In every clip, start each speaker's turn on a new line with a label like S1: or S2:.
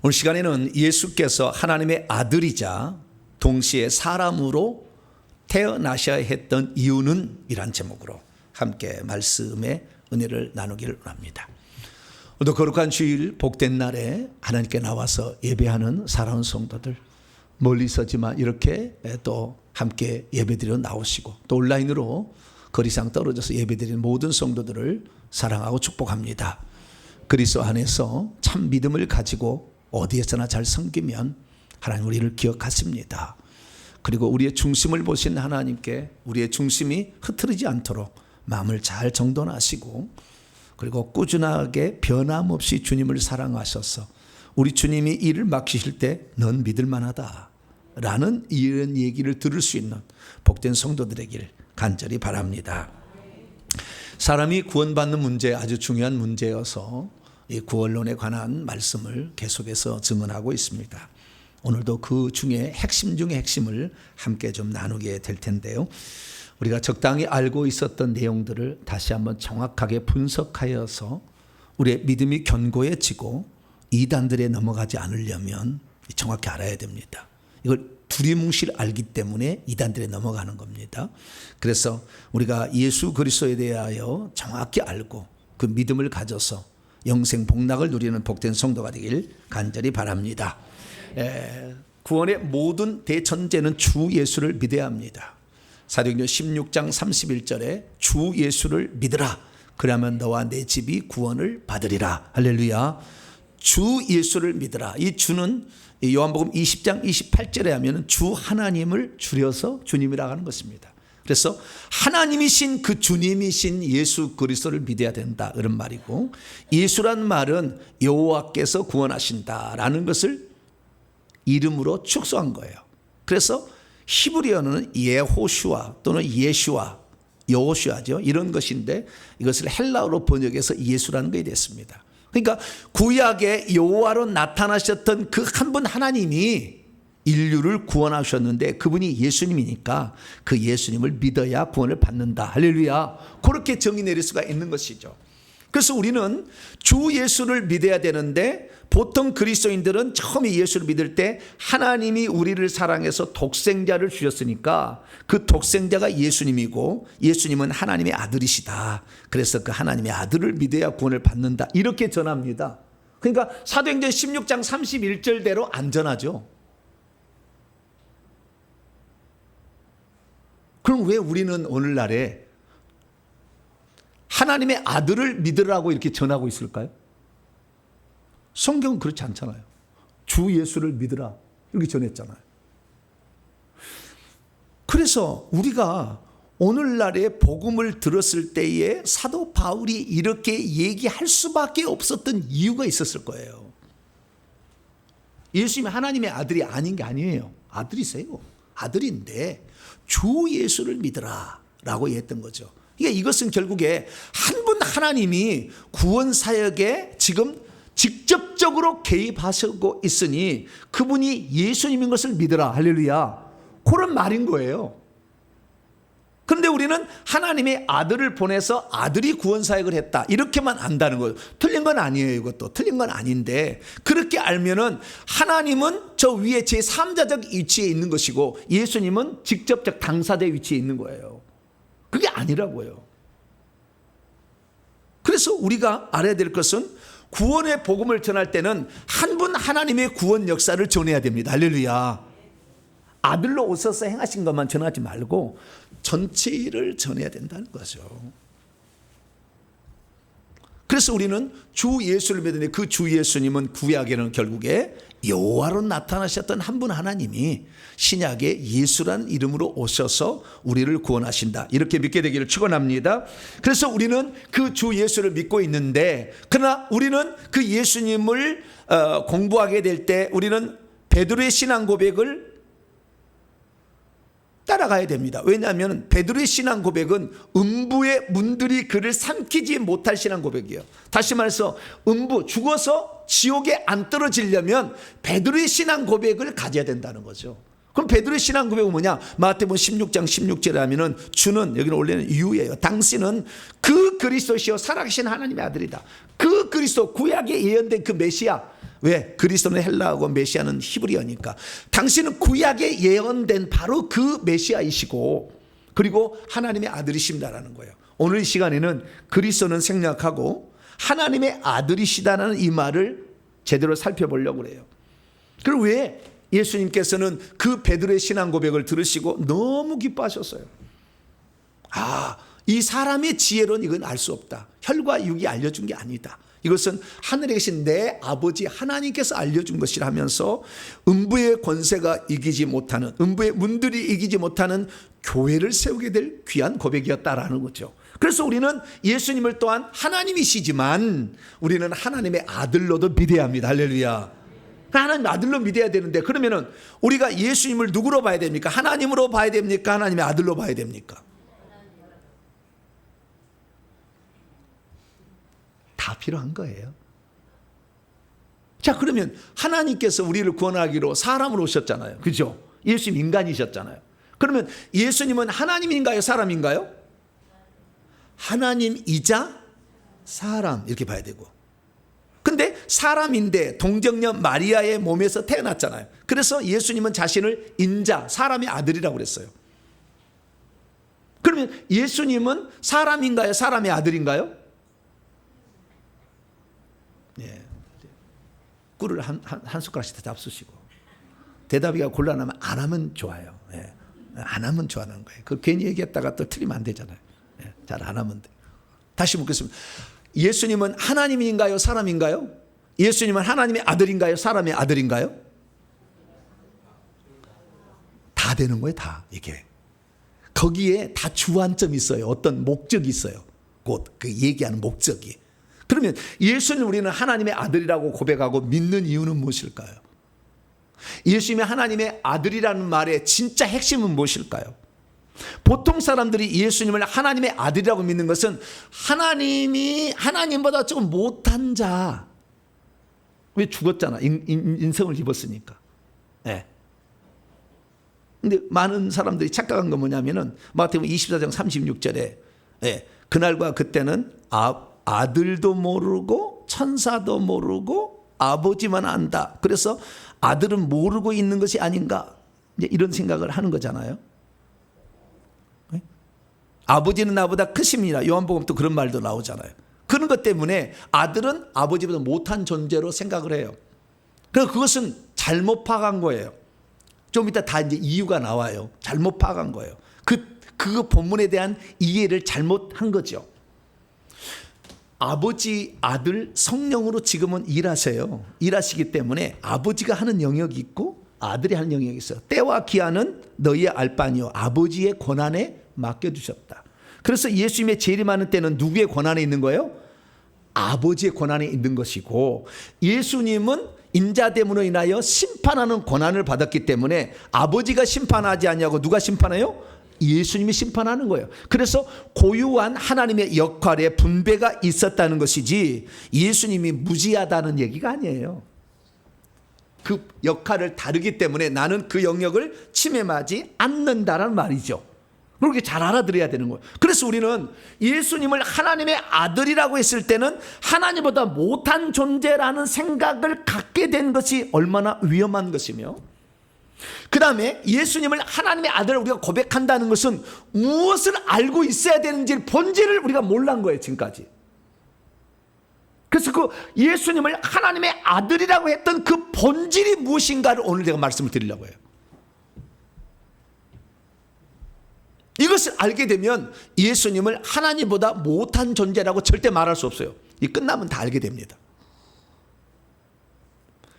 S1: 오늘 시간에는 예수께서 하나님의 아들이자 동시에 사람으로 태어나셔야 했던 이유는 이란 제목으로 함께 말씀의 은혜를 나누기를 원합니다. 오늘도 거룩한 주일 복된 날에 하나님께 나와서 예배하는 사랑하는 성도들, 멀리서지만 이렇게 또 함께 예배드리러 나오시고 또 온라인으로 거리상 떨어져서 예배드리는 모든 성도들을 사랑하고 축복합니다. 그리스도 안에서 참 믿음을 가지고 어디에서나 잘 섬기면 하나님 우리를 기억하십니다. 그리고 우리의 중심을 보신 하나님께 우리의 중심이 흐트러지지 않도록 마음을 잘 정돈하시고, 그리고 꾸준하게 변함없이 주님을 사랑하셔서 우리 주님이 일을 맡기실 때 넌 믿을 만하다 라는 이런 얘기를 들을 수 있는 복된 성도들에길 간절히 바랍니다. 사람이 구원받는 문제 아주 중요한 문제여서 이 구원론에 관한 말씀을 계속해서 증언하고 있습니다. 오늘도 그 중에 핵심 중의 핵심을 함께 좀 나누게 될 텐데요. 우리가 적당히 알고 있었던 내용들을 다시 한번 정확하게 분석하여서 우리의 믿음이 견고해지고 이단들에 넘어가지 않으려면 정확히 알아야 됩니다. 이걸 두리뭉실 알기 때문에 이단들에 넘어가는 겁니다. 그래서 우리가 예수 그리스도에 대하여 정확히 알고 그 믿음을 가져서 영생 복락을 누리는 복된 성도가 되길 간절히 바랍니다. 구원의 모든 대전제는 주 예수를 믿어야 합니다. 사도행전 16장 31절에 주 예수를 믿으라. 그러면 너와 내 집이 구원을 받으리라. 할렐루야. 주 예수를 믿으라. 이 주는 요한복음 20장 28절에 하면 주 하나님을 줄여서 주님이라고 하는 것입니다. 그래서 하나님이신 그 주님이신 예수 그리스도를 믿어야 된다 이런 말이고, 예수란 말은 여호와께서 구원하신다라는 것을 이름으로 축소한 거예요. 그래서 히브리어는 예호슈아 또는 예슈아, 여호슈아죠. 이런 것인데 이것을 헬라어로 번역해서 예수라는 것이 됐습니다. 그러니까 구약의 여호와로 나타나셨던 그 한 분 하나님이 인류를 구원하셨는데 그분이 예수님이니까 그 예수님을 믿어야 구원을 받는다. 할렐루야. 그렇게 정의 내릴 수가 있는 것이죠. 그래서 우리는 주 예수를 믿어야 되는데, 보통 그리스도인들은 처음에 예수를 믿을 때 하나님이 우리를 사랑해서 독생자를 주셨으니까 그 독생자가 예수님이고 예수님은 하나님의 아들이시다. 그래서 그 하나님의 아들을 믿어야 구원을 받는다. 이렇게 전합니다. 그러니까 사도행전 16장 31절대로 안 전하죠. 그럼 왜 우리는 오늘날에 하나님의 아들을 믿으라고 이렇게 전하고 있을까요? 성경은 그렇지 않잖아요. 주 예수를 믿으라 이렇게 전했잖아요. 그래서 우리가 오늘날의 복음을 들었을 때에 사도 바울이 이렇게 얘기할 수밖에 없었던 이유가 있었을 거예요. 예수님이 하나님의 아들이 아닌 게 아니에요. 아들이세요. 아들인데 주 예수를 믿으라 라고 했던 거죠. 그러니까 이것은 결국에 한 분 하나님이 구원 사역에 지금 직접적으로 개입하시고 있으니 그분이 예수님인 것을 믿으라. 할렐루야. 그런 말인 거예요. 그런데 우리는 하나님의 아들을 보내서 아들이 구원 사역을 했다 이렇게만 안다는 거예요. 틀린 건 아니에요. 이것도 틀린 건 아닌데, 그렇게 알면은 하나님은 저 위에 제3자적 위치에 있는 것이고 예수님은 직접적 당사자 위치에 있는 거예요. 그게 아니라고요. 그래서 우리가 알아야 될 것은 구원의 복음을 전할 때는 한 분 하나님의 구원 역사를 전해야 됩니다. 할렐루야. 아들로 오셔서 행하신 것만 전하지 말고 전체를 전해야 된다는 거죠. 그래서 우리는 주 예수를 믿는데 그 주 예수님은 구약에는 결국에 여호와로 나타나셨던 한 분 하나님이 신약에 예수라는 이름으로 오셔서 우리를 구원하신다 이렇게 믿게 되기를 축원합니다. 그래서 우리는 그 주 예수를 믿고 있는데, 그러나 우리는 그 예수님을 공부하게 될 때 우리는 베드로의 신앙 고백을 따라가야 됩니다. 왜냐하면 베드로의 신앙 고백은 음부의 문들이 그를 삼키지 못할 신앙 고백이에요. 다시 말해서 음부, 죽어서 지옥에 안 떨어지려면 베드로의 신앙 고백을 가져야 된다는 거죠. 그럼 베드로의 신앙 고백은 뭐냐? 마태복음 16장 16절에 하면은 주는, 여기는 원래는 유예요. 당신은 그 그리스도시요 살아계신 하나님의 아들이다. 그 그리스도, 구약에 예언된 그 메시아, 왜? 그리스도는 헬라어고 메시아는 히브리어니까. 당신은 구약에 예언된 바로 그 메시아이시고 그리고 하나님의 아들이십니다라는 거예요. 오늘 이 시간에는 그리스도는 생략하고 하나님의 아들이시다는 이 말을 제대로 살펴보려고 그래요. 그리고 왜 예수님께서는 그 베드로의 신앙 고백을 들으시고 너무 기뻐하셨어요. 이 사람의 지혜로는 이건 알 수 없다. 혈과 육이 알려준 게 아니다. 이것은 하늘에 계신 내 아버지 하나님께서 알려준 것이라면서 음부의 권세가 이기지 못하는, 음부의 문들이 이기지 못하는 교회를 세우게 될 귀한 고백이었다라는 거죠. 그래서 우리는 예수님을 또한 하나님이시지만 우리는 하나님의 아들로도 믿어야 합니다. 할렐루야. 하나님 아들로 믿어야 되는데, 그러면은 우리가 예수님을 누구로 봐야 됩니까? 하나님으로 봐야 됩니까? 하나님의 아들로 봐야 됩니까? 다 필요한 거예요. 자, 그러면 하나님께서 우리를 구원하기로 사람으로 오셨잖아요. 그죠? 예수님 인간이셨잖아요. 그러면 예수님은 하나님인가요? 사람인가요? 하나님이자 사람, 이렇게 봐야 되고. 근데 사람인데 동정녀 마리아의 몸에서 태어났잖아요. 그래서 예수님은 자신을 인자, 사람의 아들이라고 그랬어요. 그러면 예수님은 사람인가요? 사람의 아들인가요? 예. 꿀을 한 숟가락씩 더 잡수시고 대답이가 곤란하면 안 하면 좋아요. 예. 안 하면 좋아하는 거예요. 그 괜히 얘기했다가 또 틀리면 안 되잖아요. 예. 잘 안 하면 돼. 다시 묻겠습니다. 예수님은 하나님인가요? 사람인가요? 예수님은 하나님의 아들인가요? 사람의 아들인가요? 다 되는 거예요. 다 이게. 거기에 다 주안점이 있어요. 어떤 목적이 있어요. 곧 그 얘기하는 목적이. 그러면 예수는 우리는 하나님의 아들이라고 고백하고 믿는 이유는 무엇일까요? 예수님이 하나님의 아들이라는 말의 진짜 핵심은 무엇일까요? 보통 사람들이 예수님을 하나님의 아들이라고 믿는 것은 하나님이 하나님보다 조금 못한 자. 왜 죽었잖아. 인성을 입었으니까. 네. 근데 많은 사람들이 착각한 건 뭐냐면은 마태복음 24장 36절에 그날과 그때는 아들도 모르고 천사도 모르고 아버지만 안다. 그래서 아들은 모르고 있는 것이 아닌가, 이제 이런 생각을 하는 거잖아요. 네? 아버지는 나보다 크십니다. 요한복음도 그런 말도 나오잖아요. 그런 것 때문에 아들은 아버지보다 못한 존재로 생각을 해요. 그래서 그것은 잘못 파악한 거예요. 좀 이따 다 이제 이유가 나와요. 잘못 파악한 거예요. 그 본문에 대한 이해를 잘못한 거죠. 아버지, 아들, 성령으로 지금은 일하세요. 일하시기 때문에 아버지가 하는 영역이 있고 아들이 하는 영역이 있어요. 때와 기한은 너희의 알 바 아니요 아버지의 권한에 맡겨주셨다. 그래서 예수님의 재림하는 때는 누구의 권한에 있는 거예요? 아버지의 권한에 있는 것이고, 예수님은 인자됨으로 인하여 심판하는 권한을 받았기 때문에 아버지가 심판하지 않냐고 누가 심판해요? 예수님이 심판하는 거예요. 그래서 고유한 하나님의 역할에 분배가 있었다는 것이지 예수님이 무지하다는 얘기가 아니에요. 그 역할을 다르기 때문에 나는 그 영역을 침해하지 않는다라는 말이죠. 그렇게 잘 알아들어야 되는 거예요. 그래서 우리는 예수님을 하나님의 아들이라고 했을 때는 하나님보다 못한 존재라는 생각을 갖게 된 것이 얼마나 위험한 것이며, 그 다음에 예수님을 하나님의 아들을 우리가 고백한다는 것은 무엇을 알고 있어야 되는지 본질을 우리가 몰란 거예요, 지금까지. 그래서 그 예수님을 하나님의 아들이라고 했던 그 본질이 무엇인가를 오늘 제가 말씀을 드리려고 해요. 이것을 알게 되면 예수님을 하나님보다 못한 존재라고 절대 말할 수 없어요. 이 끝나면 다 알게 됩니다.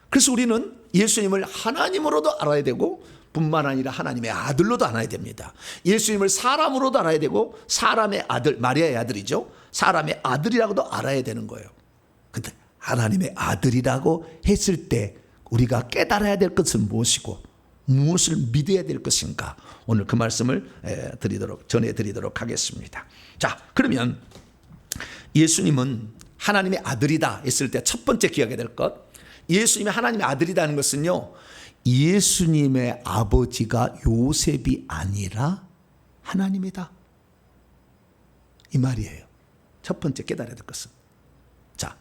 S1: 그래서 우리는 예수님을 하나님으로도 알아야 되고 뿐만 아니라 하나님의 아들로도 알아야 됩니다. 예수님을 사람으로도 알아야 되고 사람의 아들, 마리아의 아들이죠. 사람의 아들이라고도 알아야 되는 거예요. 근데 하나님의 아들이라고 했을 때 우리가 깨달아야 될 것은 무엇이고 무엇을 믿어야 될 것인가, 오늘 그 말씀을 전해드리도록 하겠습니다. 자, 그러면 예수님은 하나님의 아들이다 했을 때 첫 번째 기억해야 될 것, 예수님이 하나님의 아들이라는 것은요, 예수님의 아버지가 요셉이 아니라 하나님이다, 이 말이에요. 첫 번째 깨달아야 될 것은. 자,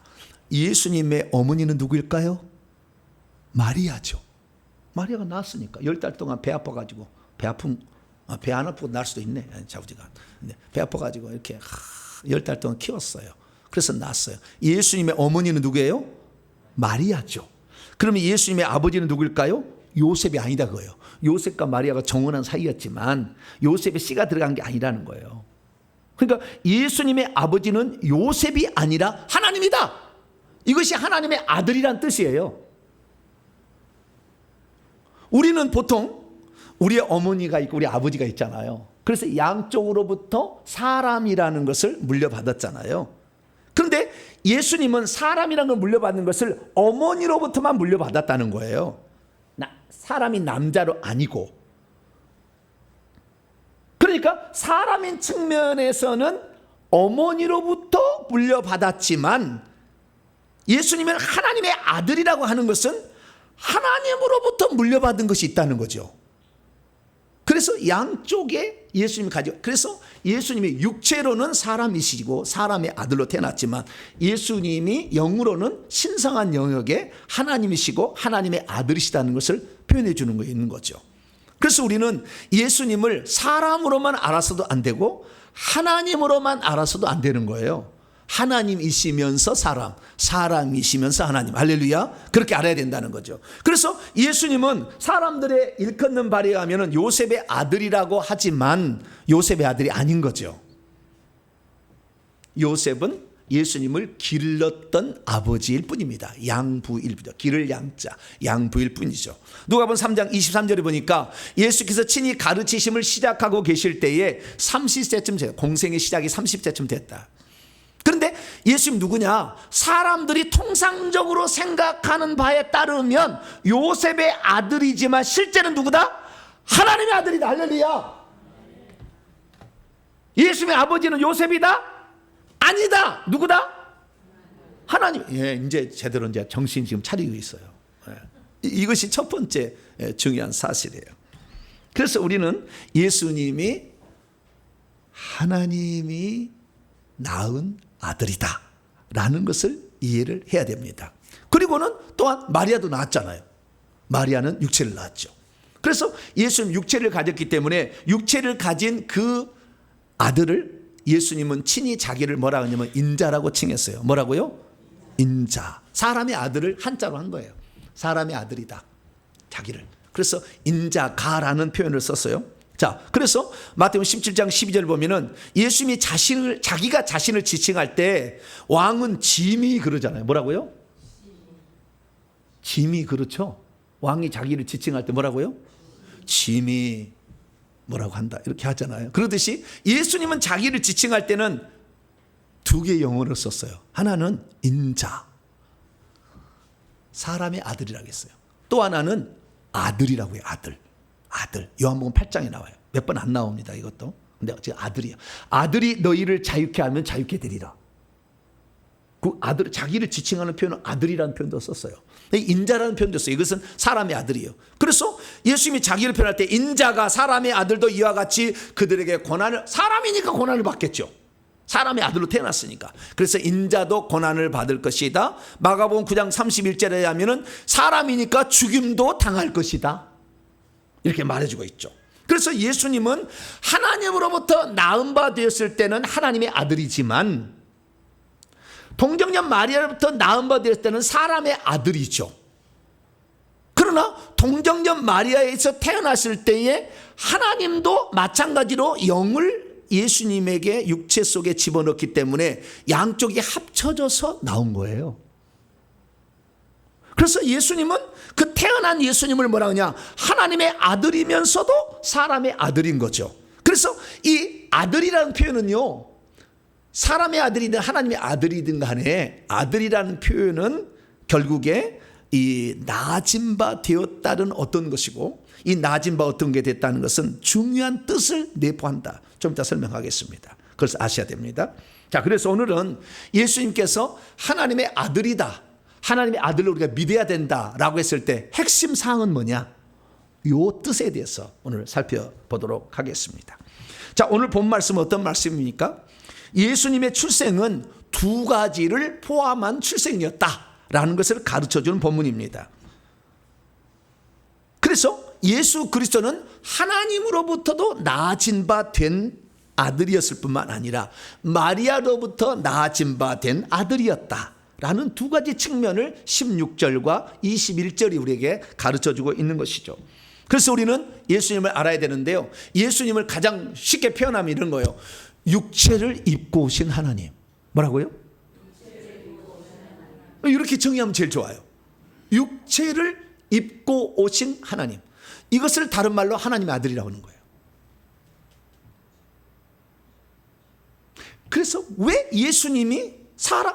S1: 예수님의 어머니는 누구일까요? 마리아죠. 마리아가 낳았으니까 10달 동안 배 아파가지고 배 안 아프고 날 수도 있네. 자우지가 배 아파가지고 이렇게 10달 동안 키웠어요. 그래서 낳았어요. 예수님의 어머니는 누구예요? 마리아죠. 그러면 예수님의 아버지는 누구일까요? 요셉이 아니다 그거예요. 요셉과 마리아가 정혼한 사이였지만 요셉의 씨가 들어간 게 아니라는 거예요. 그러니까 예수님의 아버지는 요셉이 아니라 하나님이다. 이것이 하나님의 아들이란 뜻이에요. 우리는 보통 우리의 어머니가 있고 우리 아버지가 있잖아요. 그래서 양쪽으로부터 사람이라는 것을 물려받았잖아요. 그런데 예수님은 사람이라는 걸 물려받는 것을 어머니로부터만 물려받았다는 거예요. 사람이 남자로 아니고. 그러니까 사람인 측면에서는 어머니로부터 물려받았지만 예수님은 하나님의 아들이라고 하는 것은 하나님으로부터 물려받은 것이 있다는 거죠. 그래서 양쪽에 예수님이 가지고, 그래서 예수님이 육체로는 사람이시고 사람의 아들로 태어났지만 예수님이 영으로는 신성한 영역에 하나님이시고 하나님의 아들이시다는 것을 표현해 주는 거 있는 거죠. 그래서 우리는 예수님을 사람으로만 알아서도 안 되고 하나님으로만 알아서도 안 되는 거예요. 하나님이시면서 사람, 사람이시면서 하나님. 할렐루야. 그렇게 알아야 된다는 거죠. 그래서 예수님은 사람들의 일컫는 바에 의하면 요셉의 아들이라고 하지만 요셉의 아들이 아닌 거죠. 요셉은 예수님을 길렀던 아버지일 뿐입니다. 양부일 뿐이죠. 기를 양자, 양부일 뿐이죠. 누가복음 3장 23절에 보니까 예수께서 친히 가르치심을 시작하고 계실 때에 30세쯤 돼요. 공생의 시작이 30세쯤 됐다. 그런데 예수님 누구냐? 사람들이 통상적으로 생각하는 바에 따르면 요셉의 아들이지만 실제는 누구다? 하나님의 아들이다. 할렐루야. 예수님의 아버지는 요셉이다? 아니다. 누구다? 하나님. 예, 이제 제대로 이제 정신 지금 차리고 있어요. 예. 이것이 첫 번째 중요한 사실이에요. 그래서 우리는 예수님이 하나님이 낳은 아들이다 라는 것을 이해를 해야 됩니다. 그리고는 또한 마리아도 낳았잖아요. 마리아는 육체를 낳았죠. 그래서 예수님 육체를 가졌기 때문에 육체를 가진 그 아들을 예수님은 친히 자기를 뭐라 하냐면 인자라고 칭했어요. 뭐라고요? 인자. 사람의 아들을 한자로 한 거예요. 사람의 아들이다. 자기를. 그래서 인자가라는 표현을 썼어요. 자, 그래서 마태복음 17장 12절 보면은 예수님이 자기가 자신을 지칭할 때 왕은 짐이 그러잖아요. 뭐라고요? 짐이 그렇죠. 왕이 자기를 지칭할 때 뭐라고요? 짐이 뭐라고 한다. 이렇게 하잖아요. 그러듯이 예수님은 자기를 지칭할 때는 두 개의 영어를 썼어요. 하나는 인자. 사람의 아들이라고 했어요. 또 하나는 아들이라고 해요. 아들. 요한복음 8장에 나와요. 몇 번 안 나옵니다. 이것도. 근데 지금 아들이야. 아들이 너희를 자유케 하면 자유케 되리라. 그 아들, 자기를 지칭하는 표현은 아들이라는 표현도 썼어요. 인자라는 표현도 썼어요. 이것은 사람의 아들이에요. 그래서 예수님이 자기를 표현할 때 인자가 사람의 아들도 이와 같이 그들에게 고난을, 사람이니까 고난을 받겠죠. 사람의 아들로 태어났으니까. 그래서 인자도 고난을 받을 것이다. 마가복음 9장 31절에 하면은 사람이니까 죽임도 당할 것이다. 이렇게 말해주고 있죠. 그래서 예수님은 하나님으로부터 낳은 바 되었을 때는 하나님의 아들이지만 동정녀 마리아로부터 낳은 바 되었을 때는 사람의 아들이죠. 그러나 동정녀 마리아에서 태어났을 때에 하나님도 마찬가지로 영을 예수님에게 육체 속에 집어넣기 때문에 양쪽이 합쳐져서 나온 거예요. 그래서 예수님은 그 태어난 예수님을 뭐라 하냐? 하나님의 아들이면서도 사람의 아들인 거죠. 그래서 이 아들이라는 표현은요, 사람의 아들이든 하나님의 아들이든 간에 아들이라는 표현은 결국에 이 나아진 바 되었다는 어떤 것이고, 이 나아진 바 어떤 게 됐다는 것은 중요한 뜻을 내포한다. 좀 이따 설명하겠습니다. 그래서 아셔야 됩니다. 자, 그래서 오늘은 예수님께서 하나님의 아들이다, 하나님의 아들로 우리가 믿어야 된다라고 했을 때 핵심 사항은 뭐냐? 요 뜻에 대해서 오늘 살펴보도록 하겠습니다. 자, 오늘 본 말씀은 어떤 말씀입니까? 예수님의 출생은 두 가지를 포함한 출생이었다라는 것을 가르쳐주는 본문입니다. 그래서 예수 그리스도는 하나님으로부터도 낳아진 바 된 아들이었을 뿐만 아니라 마리아로부터 낳아진 바 된 아들이었다라는 두 가지 측면을 16절과 21절이 우리에게 가르쳐주고 있는 것이죠. 그래서 우리는 예수님을 알아야 되는데요, 예수님을 가장 쉽게 표현하면 이런 거예요. 육체를 입고 오신 하나님. 뭐라고요? 이렇게 정의하면 제일 좋아요. 육체를 입고 오신 하나님. 이것을 다른 말로 하나님의 아들이라고 하는 거예요. 그래서 왜 예수님이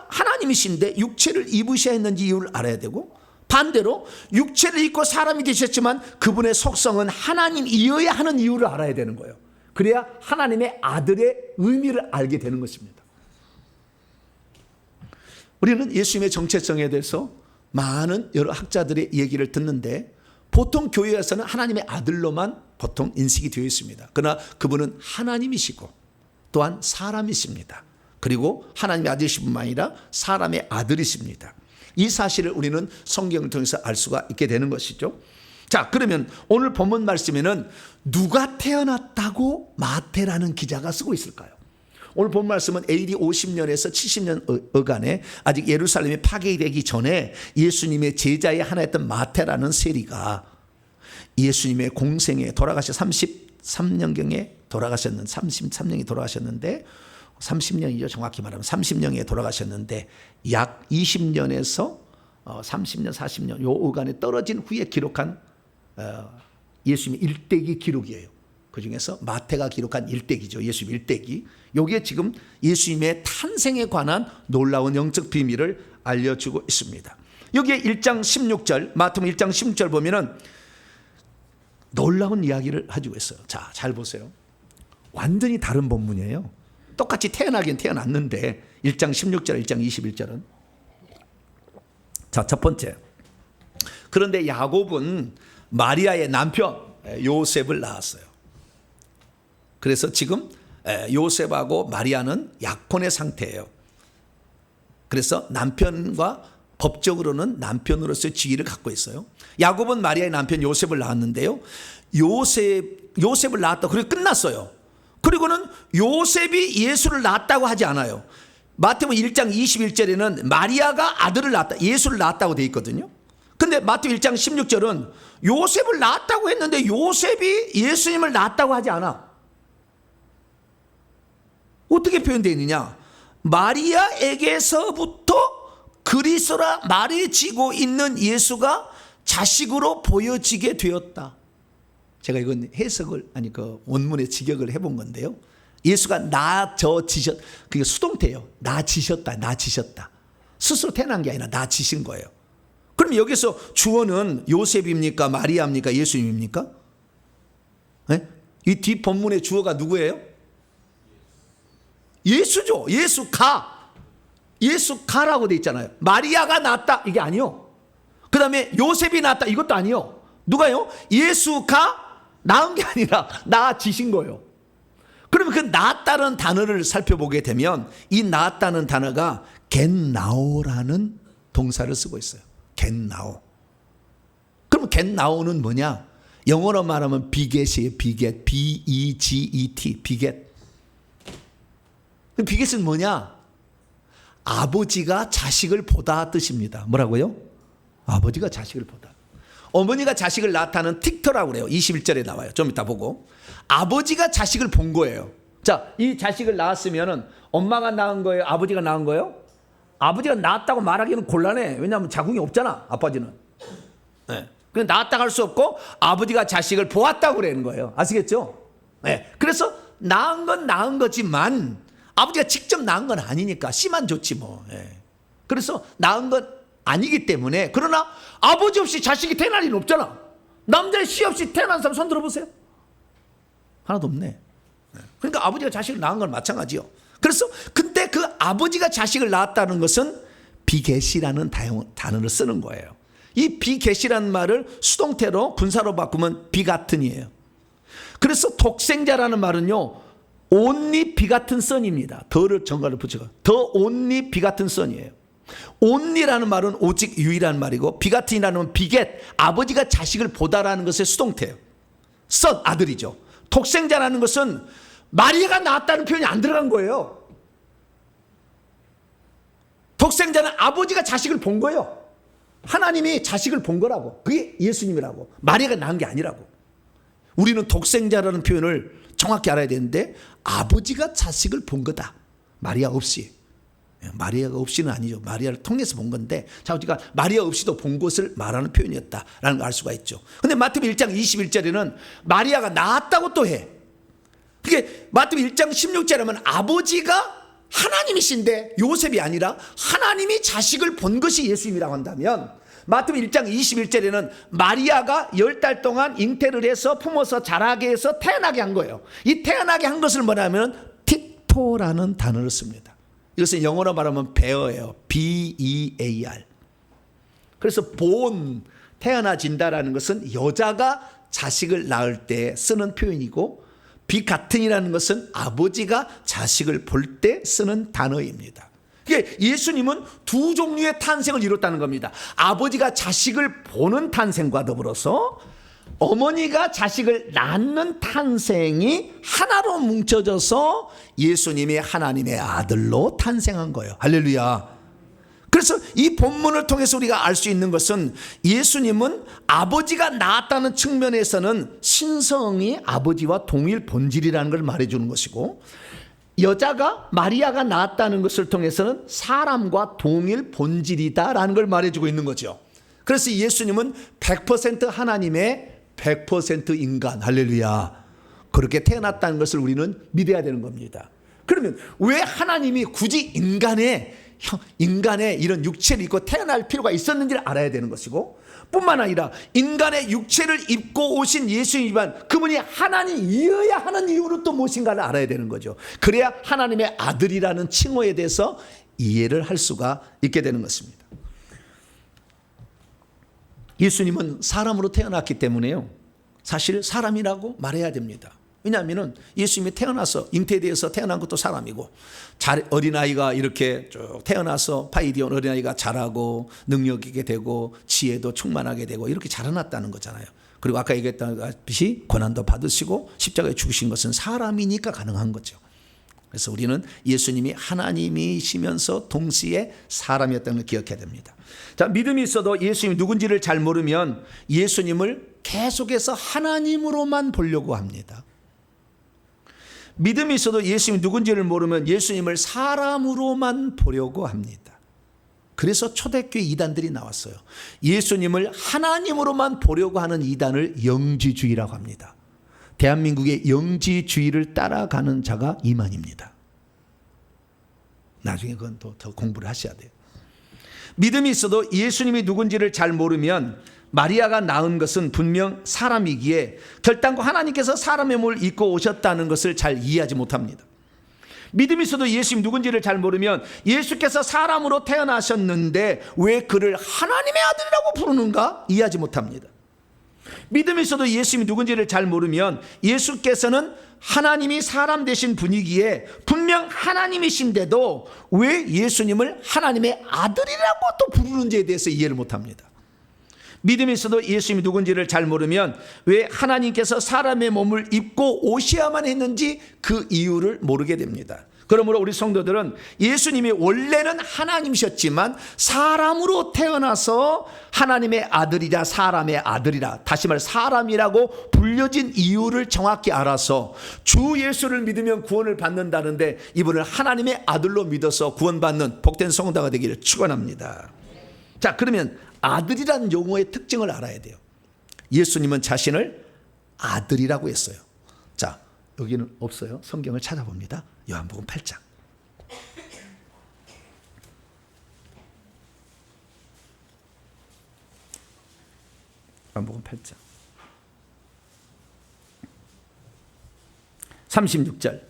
S1: 하나님이신데 육체를 입으셔야 했는지 이유를 알아야 되고, 반대로 육체를 입고 사람이 되셨지만 그분의 속성은 하나님이어야 하는 이유를 알아야 되는 거예요. 그래야 하나님의 아들의 의미를 알게 되는 것입니다. 우리는 예수님의 정체성에 대해서 많은 여러 학자들의 얘기를 듣는데, 보통 교회에서는 하나님의 아들로만 보통 인식이 되어 있습니다. 그러나 그분은 하나님이시고 또한 사람이십니다. 그리고 하나님의 아들이실 뿐만 아니라 사람의 아들이십니다. 이 사실을 우리는 성경을 통해서 알 수가 있게 되는 것이죠. 자, 그러면 오늘 본문 말씀에는 누가 태어났다고 마태라는 기자가 쓰고 있을까요? 오늘 본 말씀은 AD 50년에서 70년 어간에 아직 예루살렘이 파괴되기 전에 예수님의 제자의 하나였던 마태라는 세리가 예수님의 공생에 돌아가셔 33년경에 돌아가셨는데, 33년이 돌아가셨는데, 30년이죠. 정확히 말하면 30년에 돌아가셨는데 약 20년에서 30년, 40년 요 어간에 떨어진 후에 기록한 예수님의 일대기 기록이에요. 그 중에서 마태가 기록한 일대기죠. 예수님 일대기. 요게 지금 예수님의 탄생에 관한 놀라운 영적 비밀을 알려주고 있습니다. 여기에 1장 16절, 마태복음 1장 16절 보면은 놀라운 이야기를 가지고 있어요. 자, 잘 보세요. 완전히 다른 본문이에요. 똑같이 태어나긴 태어났는데 1장 16절, 1장 21절은. 자, 첫 번째. 그런데 야곱은 마리아의 남편 요셉을 낳았어요. 그래서 지금 요셉하고 마리아는 약혼의 상태예요. 그래서 남편과 법적으로는 남편으로서의 지위를 갖고 있어요. 야곱은 마리아의 남편 요셉을 낳았는데요, 요셉을 낳았다 그리고 끝났어요. 그리고는 요셉이 예수를 낳았다고 하지 않아요. 마태복음 1장 21절에는 마리아가 아들을 낳았다, 예수를 낳았다고 되어 있거든요. 근데 마태복음 1장 16절은 요셉을 낳았다고 했는데 요셉이 예수님을 낳았다고 하지 않아. 어떻게 표현되어 있느냐? 마리아에게서부터 그리스도라 말해지고 있는 예수가 자식으로 보여지게 되었다. 제가 이건 해석을, 그 원문의 직역을 해본 건데요, 예수가 낳아지셨, 그게 수동태예요. 낳아지셨다. 스스로 태어난 게 아니라 낳아지신 거예요. 그럼 여기서 주어는 요셉입니까? 마리아입니까? 예수님입니까? 네? 이 뒷 본문의 주어가 누구예요? 예수죠. 예수가라고 돼 있잖아요. 마리아가 낳았다 이게 아니요. 그 다음에 요셉이 낳았다 이것도 아니요. 누가요? 예수가 낳은 게 아니라 낳아지신 거예요. 그러면 그 낳았다는 단어를 살펴보게 되면 이 낳았다는 단어가 겟나오라는 동사를 쓰고 있어요. 겟나오. 그럼 겟나오는 뭐냐? 영어로 말하면 비겟이에요. 비겟. B-E-G-E-T. 비겟. 비겟은 뭐냐? 아버지가 자식을 보다 뜻입니다. 뭐라고요? 아버지가 자식을 보다. 어머니가 자식을 낳다는 틱터라고 그래요. 21절에 나와요. 좀 이따 보고. 아버지가 자식을 본 거예요. 자, 이 자식을 낳았으면 엄마가 낳은 거예요? 아버지가 낳은 거예요? 아버지가 낳았다고 말하기는 곤란해. 왜냐하면 자궁이 없잖아, 아빠지는. 네. 그냥 낳았다고 할 수 없고 아버지가 자식을 보았다고 그러는 거예요. 아시겠죠? 네. 그래서 낳은 건 낳은 거지만 아버지가 직접 낳은 건 아니니까 씨만 좋지 뭐. 네. 그래서 낳은 건 아니기 때문에, 그러나 아버지 없이 자식이 태어날 리는 없잖아. 남자의 씨 없이 태어난 사람 손 들어보세요. 하나도 없네. 그러니까 아버지가 자식을 낳은 건 마찬가지요. 그래서 근데 그 아버지가 자식을 낳았다는 것은 비겟이라는 단어를 쓰는 거예요. 이 비겟이라는 말을 수동태로 분사로 바꾸면 비같은이에요. 그래서 독생자라는 말은요, 온리 비같은 선입니다. 더를 정가를 붙여가 더 온리 비같은 선이에요. only라는 말은 오직 유일한 말이고 비가튼이라는 비겟, 아버지가 자식을 보다라는 것의 수동태예요. son, 아들이죠. 독생자라는 것은 마리아가 낳았다는 표현이 안 들어간 거예요. 독생자는 아버지가 자식을 본 거예요. 하나님이 자식을 본 거라고. 그게 예수님이라고. 마리아가 낳은 게 아니라고. 우리는 독생자라는 표현을 정확히 알아야 되는데 아버지가 자식을 본 거다. 마리아 없이. 마리아가 없이는 아니죠. 마리아를 통해서 본 건데 자우지가 마리아 없이도 본 것을 말하는 표현이었다라는 걸 알 수가 있죠. 근데 마태복음 1장 21절에는 마리아가 낳았다고 또 해. 그게 마태복음 1장 16절에 하면 아버지가 하나님이신데 요셉이 아니라 하나님이 자식을 본 것이 예수님이라고 한다면 마태복음 1장 21절에는 마리아가 10달 동안 잉태를 해서 품어서 자라게 해서 태어나게 한 거예요. 이 태어나게 한 것을 뭐냐면 틱토라는 단어를 씁니다. 이것은 영어로 말하면 bear예요. B-E-A-R. 그래서 born, 태어나진다라는 것은 여자가 자식을 낳을 때 쓰는 표현이고 비가튼이라는 것은 아버지가 자식을 볼 때 쓰는 단어입니다. 예수님은 두 종류의 탄생을 이뤘다는 겁니다. 아버지가 자식을 보는 탄생과 더불어서 어머니가 자식을 낳는 탄생이 하나로 뭉쳐져서 예수님이 하나님의 아들로 탄생한 거예요. 할렐루야. 그래서 이 본문을 통해서 우리가 알 수 있는 것은 예수님은 아버지가 낳았다는 측면에서는 신성이 아버지와 동일 본질이라는 걸 말해주는 것이고, 여자가 마리아가 낳았다는 것을 통해서는 사람과 동일 본질이다라는 걸 말해주고 있는 거죠. 그래서 예수님은 100% 하나님의 100% 인간. 할렐루야. 그렇게 태어났다는 것을 우리는 믿어야 되는 겁니다. 그러면 왜 하나님이 굳이 인간의 이런 육체를 입고 태어날 필요가 있었는지를 알아야 되는 것이고, 뿐만 아니라 인간의 육체를 입고 오신 예수님이지만 그분이 하나님이어야 하는 이유는 또 무엇인가를 알아야 되는 거죠. 그래야 하나님의 아들이라는 칭호에 대해서 이해를 할 수가 있게 되는 것입니다. 예수님은 사람으로 태어났기 때문에요, 사실 사람이라고 말해야 됩니다. 왜냐하면 예수님이 태어나서 잉태되어서 태어난 것도 사람이고, 어린아이가 이렇게 쭉 태어나서 파이디온 어린아이가 자라고 능력 있게 되고 지혜도 충만하게 되고 이렇게 자라났다는 거잖아요. 그리고 아까 얘기했다시피 고난도 받으시고 십자가에 죽으신 것은 사람이니까 가능한 거죠. 그래서 우리는 예수님이 하나님이시면서 동시에 사람이었다는 걸 기억해야 됩니다. 자, 믿음이 있어도 예수님이 누군지를 잘 모르면 예수님을 계속해서 하나님으로만 보려고 합니다. 믿음이 있어도 예수님이 누군지를 모르면 예수님을 사람으로만 보려고 합니다. 그래서 초대교회 이단들이 나왔어요. 예수님을 하나님으로만 보려고 하는 이단을 영지주의라고 합니다. 대한민국의 영지주의를 따라가는 자가 이만입니다. 나중에 그건 또 더 공부를 하셔야 돼요. 믿음이 있어도 예수님이 누군지를 잘 모르면 마리아가 낳은 것은 분명 사람이기에 결단코 하나님께서 사람의 몸을 입고 오셨다는 것을 잘 이해하지 못합니다. 믿음이 있어도 예수님 누군지를 잘 모르면 예수께서 사람으로 태어나셨는데 왜 그를 하나님의 아들이라고 부르는가 이해하지 못합니다. 믿음이 있어도 예수님이 누군지를 잘 모르면 예수께서는 하나님이 사람 되신 분이기에 분명 하나님이신데도 왜 예수님을 하나님의 아들이라고 또 부르는지에 대해서 이해를 못합니다. 믿음이 있어도 예수님이 누군지를 잘 모르면 왜 하나님께서 사람의 몸을 입고 오셔야만 했는지 그 이유를 모르게 됩니다. 그러므로 우리 성도들은 예수님이 원래는 하나님이셨지만 사람으로 태어나서 하나님의 아들이라 사람의 아들이라, 다시 말해 사람이라고 불려진 이유를 정확히 알아서 주 예수를 믿으면 구원을 받는다는데 이분을 하나님의 아들로 믿어서 구원받는 복된 성도가 되기를 축원합니다. 자, 그러면 아들이라는 용어의 특징을 알아야 돼요. 예수님은 자신을 아들이라고 했어요. 자, 여기는 없어요. 성경을 찾아봅니다. 요한복음 8장. 요한복음 8장 36절.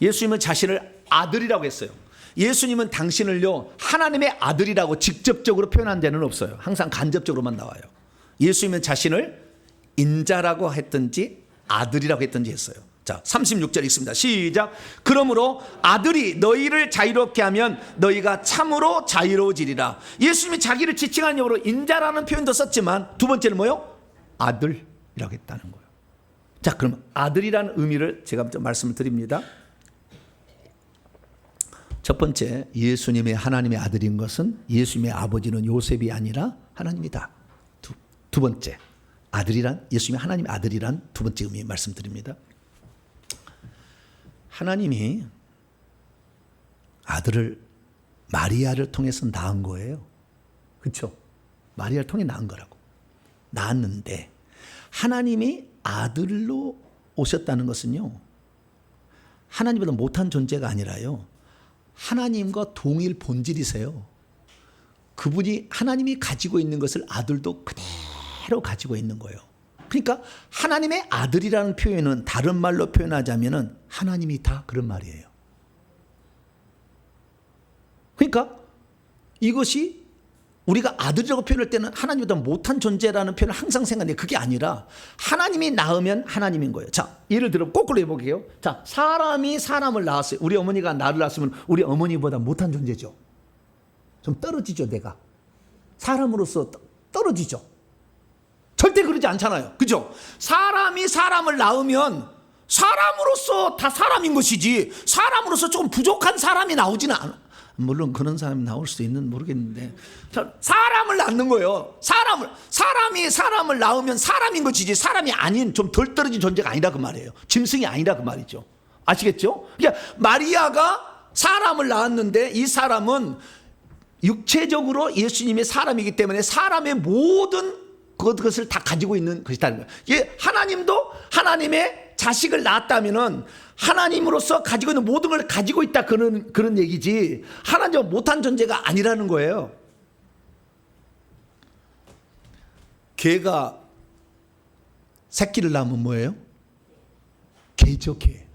S1: 예수님은 자신을 아들이라고 했어요. 예수님은 당신을요 하나님의 아들이라고 직접적으로 표현한 데는 없어요. 항상 간접적으로만 나와요. 예수님은 자신을 인자라고 했든지 아들이라고 했든지 했어요. 자, 36절 읽습니다. 시작. 그러므로 아들이 너희를 자유롭게 하면 너희가 참으로 자유로워지리라. 예수님이 자기를 지칭하는 용어로 인자라는 표현도 썼지만 두 번째는 뭐요? 아들이라고 했다는 거예요. 자, 그럼 아들이라는 의미를 제가 좀 말씀을 드립니다. 첫 번째, 예수님의 하나님의 아들인 것은 예수님의 아버지는 요셉이 아니라 하나님이다. 두 번째, 아들이란, 예수님의 하나님의 아들이란 두 번째 의미 말씀드립니다. 하나님이 아들을 마리아를 통해서 낳은 거예요. 그렇죠? 마리아를 통해 낳은 거라고. 낳았는데 하나님이 아들로 오셨다는 것은요, 하나님보다 못한 존재가 아니라요, 하나님과 동일 본질이세요. 그분이, 하나님이 가지고 있는 것을 아들도 그대로 가지고 있는 거예요. 그러니까 하나님의 아들이라는 표현은 다른 말로 표현하자면 하나님이 다 그런 말이에요. 그러니까 이것이 우리가 아들이라고 표현할 때는 하나님보다 못한 존재라는 표현을 항상 생각해요. 그게 아니라 하나님이 낳으면 하나님인 거예요. 자, 예를 들어 거꾸로 해볼게요. 자, 사람이 사람을 낳았어요. 우리 어머니가 나를 낳았으면 우리 어머니보다 못한 존재죠. 좀 떨어지죠, 내가. 사람으로서 떨어지죠. 절대 그러지 않잖아요. 그죠? 사람이 사람을 낳으면 사람으로서 다 사람인 것이지, 사람으로서 조금 부족한 사람이 나오지는 않아. 물론 그런 사람이 나올 수도 있는 모르겠는데, 사람을 낳는 거예요. 사람이 사람을 낳으면 사람인 것이지 사람이 아닌 좀 덜 떨어진 존재가 아니라 그 말이에요. 짐승이 아니라 그 말이죠. 아시겠죠? 그러니까 마리아가 사람을 낳았는데 이 사람은 육체적으로 예수님의 사람이기 때문에 사람의 모든 그것을 다 가지고 있는 것이다는 거예요. 예, 하나님도 하나님의 자식을 낳았다면은 하나님으로서 가지고 있는 모든 걸 가지고 있다, 그런 얘기지, 하나님은 못한 존재가 아니라는 거예요. 개가 새끼를 낳으면 뭐예요? 개죠, 개.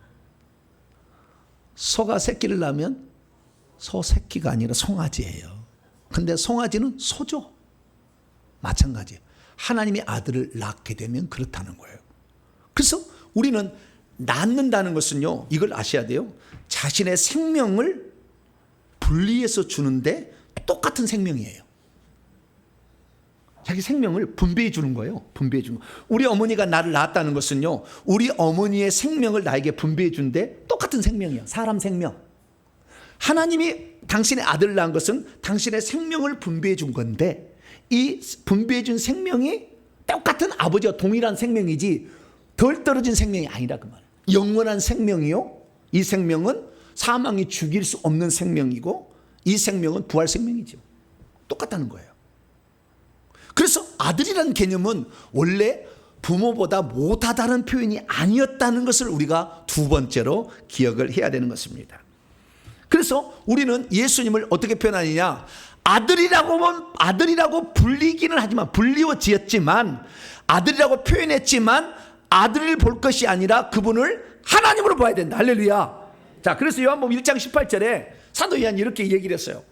S1: 소가 새끼를 낳으면 소 새끼가 아니라 송아지예요. 근데 송아지는 소죠. 마찬가지예요. 하나님의 아들을 낳게 되면 그렇다는 거예요. 그래서 우리는 낳는다는 것은요, 이걸 아셔야 돼요. 자신의 생명을 분리해서 주는데 똑같은 생명이에요. 자기 생명을 분배해 주는 거예요. 분배해 주는 거. 우리 어머니가 나를 낳았다는 것은요, 우리 어머니의 생명을 나에게 분배해 주는데 똑같은 생명이야. 사람 생명. 하나님이 당신의 아들을 낳은 것은 당신의 생명을 분배해 준 건데, 이 분배해 준 생명이 똑같은 아버지와 동일한 생명이지 덜 떨어진 생명이 아니라 그 말이에요. 영원한 생명이요, 이 생명은 사망이 죽일 수 없는 생명이고 이 생명은 부활 생명이죠. 똑같다는 거예요. 그래서 아들이라는 개념은 원래 부모보다 못하다는 표현이 아니었다는 것을 우리가 두 번째로 기억을 해야 되는 것입니다. 그래서 우리는 예수님을 어떻게 표현하느냐, 아들이라고 불리기는 하지만, 불리워지었지만, 아들이라고 표현했지만 아들을 볼 것이 아니라 그분을 하나님으로 봐야 된다. 할렐루야. 자, 그래서 요한복음 1장 18절에 사도 요한이 이렇게 얘기를 했어요.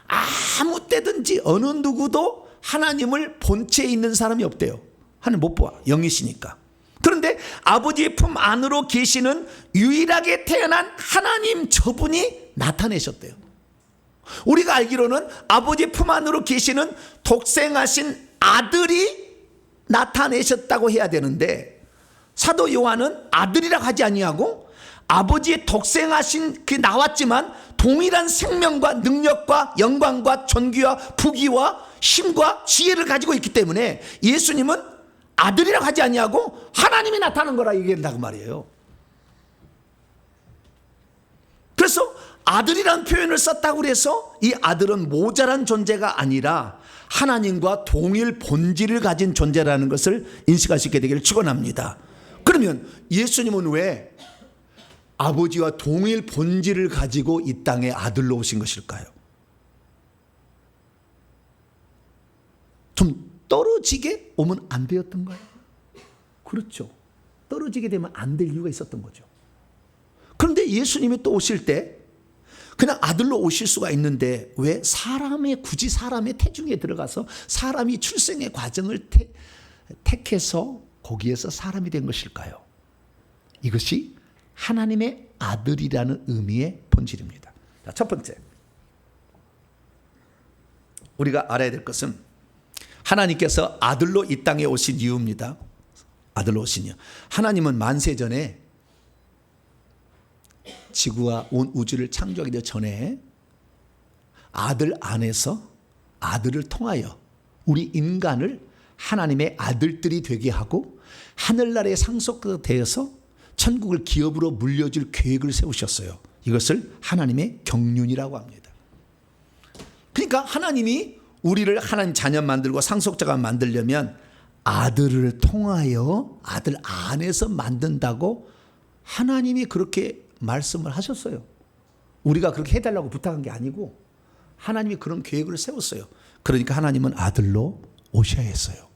S1: 아무 때든지 어느 누구도 하나님을 본 채 있는 사람이 없대요. 하나님 못 봐, 영이시니까. 그런데 아버지의 품 안으로 계시는 유일하게 태어난 하나님 저분이 나타내셨대요. 우리가 알기로는 아버지의 품 안으로 계시는 독생하신 아들이 나타내셨다고 해야 되는데, 사도 요한은 아들이라고 하지 아니하고 아버지의 독생하신 그 나왔지만 동일한 생명과 능력과 영광과 존귀와 부귀와 힘과 지혜를 가지고 있기 때문에 예수님은 아들이라고 하지 아니하고 하나님이 나타난 거라 얘기한다고 말이에요. 그래서 아들이라는 표현을 썼다고 해서 이 아들은 모자란 존재가 아니라 하나님과 동일 본질을 가진 존재라는 것을 인식할 수 있게 되기를 축원합니다. 그러면 예수님은 왜 아버지와 동일 본질을 가지고 이 땅에 아들로 오신 것일까요? 좀 떨어지게 오면 안 되었던가요? 그렇죠. 떨어지게 되면 안 될 이유가 있었던 거죠. 그런데 예수님이 또 오실 때 그냥 아들로 오실 수가 있는데 왜 굳이 사람의 태중에 들어가서 사람이 출생의 과정을 택해서 거기에서 사람이 된 것일까요? 이것이 하나님의 아들이라는 의미의 본질입니다. 자, 첫 번째, 우리가 알아야 될 것은 하나님께서 아들로 이 땅에 오신 이유입니다. 아들로 오신 이유. 하나님은 만세전에 지구와 온 우주를 창조하기 전에 아들 안에서 아들을 통하여 우리 인간을 하나님의 아들들이 되게 하고 하늘나라에 상속되어서 천국을 기업으로 물려줄 계획을 세우셨어요. 이것을 하나님의 경륜이라고 합니다. 그러니까 하나님이 우리를 하나님 자녀 만들고 상속자가 만들려면 아들을 통하여 아들 안에서 만든다고 하나님이 그렇게 말씀을 하셨어요. 우리가 그렇게 해달라고 부탁한 게 아니고 하나님이 그런 계획을 세웠어요. 그러니까 하나님은 아들로 오셔야 했어요.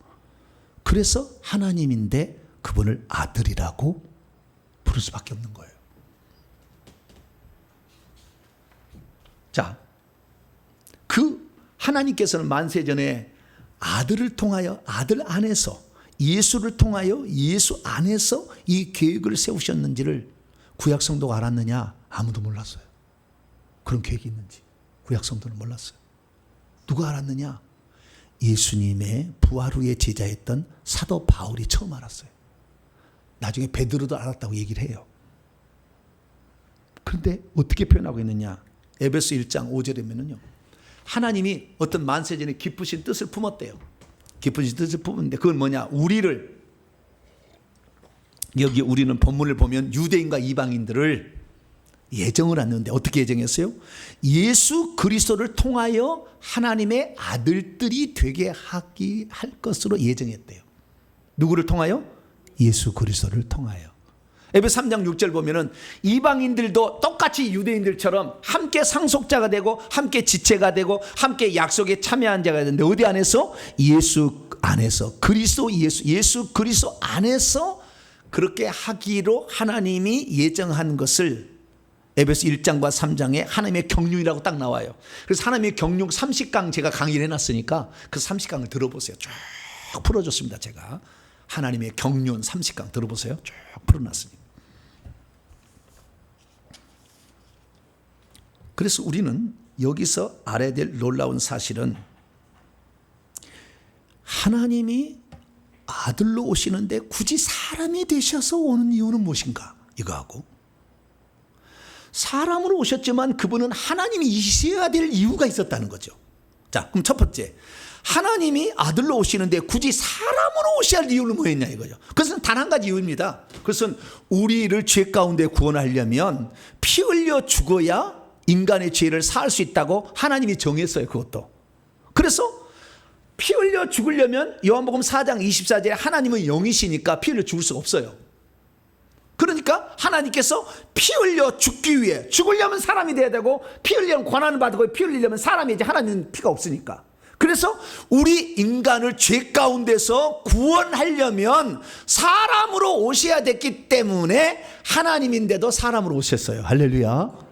S1: 그래서 하나님인데 그분을 아들이라고 부를 수밖에 없는 거예요. 자, 그 하나님께서는 만세전에 아들을 통하여 아들 안에서 예수를 통하여 예수 안에서 이 계획을 세우셨는지를 구약 성도가 알았느냐? 아무도 몰랐어요. 그런 계획이 있는지 구약 성도는 몰랐어요. 누가 알았느냐? 예수님의 부활 후에 제자였던 사도 바울이 처음 알았어요. 나중에 베드로도 알았다고 얘기를 해요. 그런데 어떻게 표현하고 있느냐? 에베소 1장 5절에면요. 하나님이 어떤 만세전에 기쁘신 뜻을 품었대요. 기쁘신 뜻을 품었는데 그건 뭐냐? 우리를, 여기 우리는 본문을 보면 유대인과 이방인들을 예정을 했는데 어떻게 예정했어요? 예수 그리스도를 통하여 하나님의 아들들이 되게 할 것으로 예정했대요. 누구를 통하여? 예수 그리스도를 통하여. 에베소 3장 6절 보면은 이방인들도 똑같이 유대인들처럼 함께 상속자가 되고 함께 지체가 되고 함께 약속에 참여한 자가 되는데 어디 안에서? 예수 안에서. 그리스도 예수 그리스도 안에서 그렇게 하기로 하나님이 예정한 것을 에베소 1장과 3장에 하나님의 경륜이라고 딱 나와요. 그래서 하나님의 경륜 30강 제가 강의를 해놨으니까 그 30강을 들어보세요. 쭉 풀어줬습니다. 제가 하나님의 경륜 30강 들어보세요. 쭉 풀어놨으니까. 그래서 우리는 여기서 알아야 될 놀라운 사실은 하나님이 아들로 오시는데 굳이 사람이 되셔서 오는 이유는 무엇인가? 이거하고 사람으로 오셨지만 그분은 하나님이셔야 될 이유가 있었다는 거죠. 자, 그럼 첫 번째, 하나님이 아들로 오시는데 굳이 사람으로 오셔야 할 이유는 뭐였냐 이거죠. 그것은 단 한 가지 이유입니다. 그것은 우리를 죄 가운데 구원하려면 피 흘려 죽어야 인간의 죄를 사할 수 있다고 하나님이 정했어요. 그것도. 그래서 피 흘려 죽으려면 요한복음 4장 24절에 하나님은 영이시니까 피 흘려 죽을 수가 없어요. 그러니까 하나님께서 피 흘려 죽기 위해, 죽으려면 사람이 돼야 되고 피 흘리려면 권한을 받고 피 흘리려면 사람이지, 하나님은 피가 없으니까. 그래서 우리 인간을 죄 가운데서 구원하려면 사람으로 오셔야 됐기 때문에 하나님인데도 사람으로 오셨어요. 할렐루야.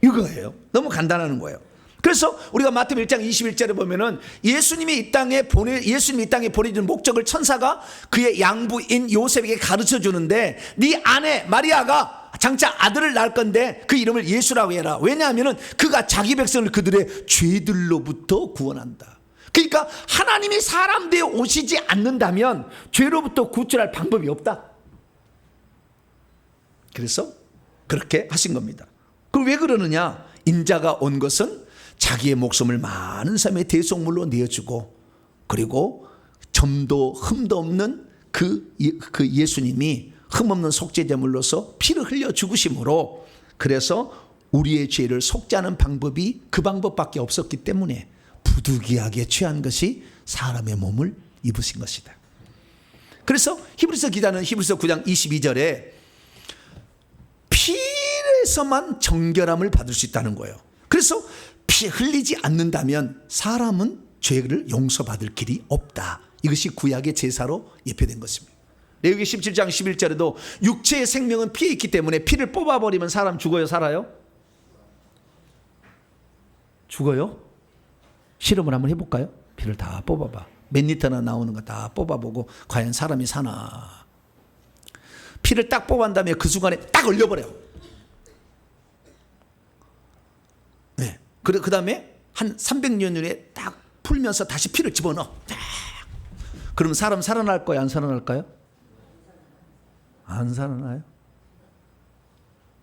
S1: 이거예요. 너무 간단한 거예요. 그래서 우리가 마태복음 1장 21절에 보면은 예수님이 이 땅에 보내준 목적을 천사가 그의 양부인 요셉에게 가르쳐 주는데 네 아내 마리아가 장차 아들을 낳을 건데 그 이름을 예수라고 해라. 왜냐하면은 그가 자기 백성을 그들의 죄들로부터 구원한다. 그러니까 하나님이 사람 되어 오시지 않는다면 죄로부터 구출할 방법이 없다. 그래서 그렇게 하신 겁니다. 그럼 왜 그러느냐? 인자가 온 것은 자기의 목숨을 많은 사람의 대속물로 내어주고, 그리고 점도 흠도 없는 그 예수님이 흠없는 속죄제물로서 피를 흘려 죽으심으로, 그래서 우리의 죄를 속죄하는 방법이 그 방법밖에 없었기 때문에 부득이하게 취한 것이 사람의 몸을 입으신 것이다. 그래서 히브리서 기자는 히브리서 9장 22절에 피에서만 정결함을 받을 수 있다는 거예요. 그래서 피 흘리지 않는다면 사람은 죄를 용서받을 길이 없다. 이것이 구약의 제사로 예표된 것입니다. 레위기 17장 11절에도 육체의 생명은 피에 있기 때문에 피를 뽑아버리면 사람 죽어요, 살아요? 죽어요? 실험을 한번 해볼까요? 피를 다 뽑아봐. 몇 리터나 나오는 거 다 뽑아보고 과연 사람이 사나. 피를 딱 뽑은 다음에 그 순간에 딱 얼려버려요. 네. 그 다음에 한 300년 후에 딱 풀면서 다시 피를 집어넣어. 그럼 사람 살아날 거야, 안 살아날까요? 안 살아나요?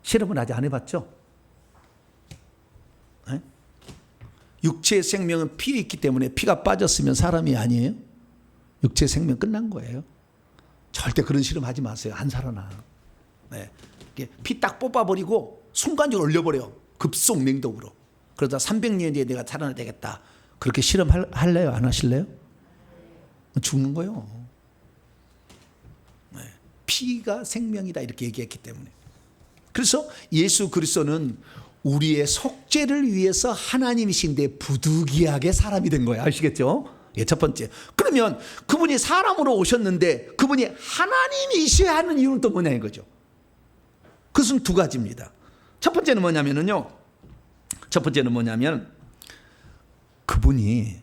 S1: 실험은 아직 안 해봤죠? 네? 육체의 생명은 피에 있기 때문에 피가 빠졌으면 사람이 아니에요? 육체의 생명 끝난 거예요. 절대 그런 실험 하지 마세요. 안 살아나. 네. 피 딱 뽑아버리고 순간적으로 올려버려. 급속 냉동으로. 그러다 300년 뒤에 내가 살아나야 되겠다. 그렇게 실험할래요? 안 하실래요? 죽는 거예요. 네. 피가 생명이다 이렇게 얘기했기 때문에. 그래서 예수 그리스도는 우리의 속죄를 위해서 하나님이신데 부득이하게 사람이 된 거예요. 아시겠죠? 예, 첫 번째. 그러면 그분이 사람으로 오셨는데 그분이 하나님이셔야 하는 이유는 또 뭐냐 이거죠. 그것은 두 가지입니다. 첫 번째는 뭐냐면요. 첫 번째는 뭐냐면 그분이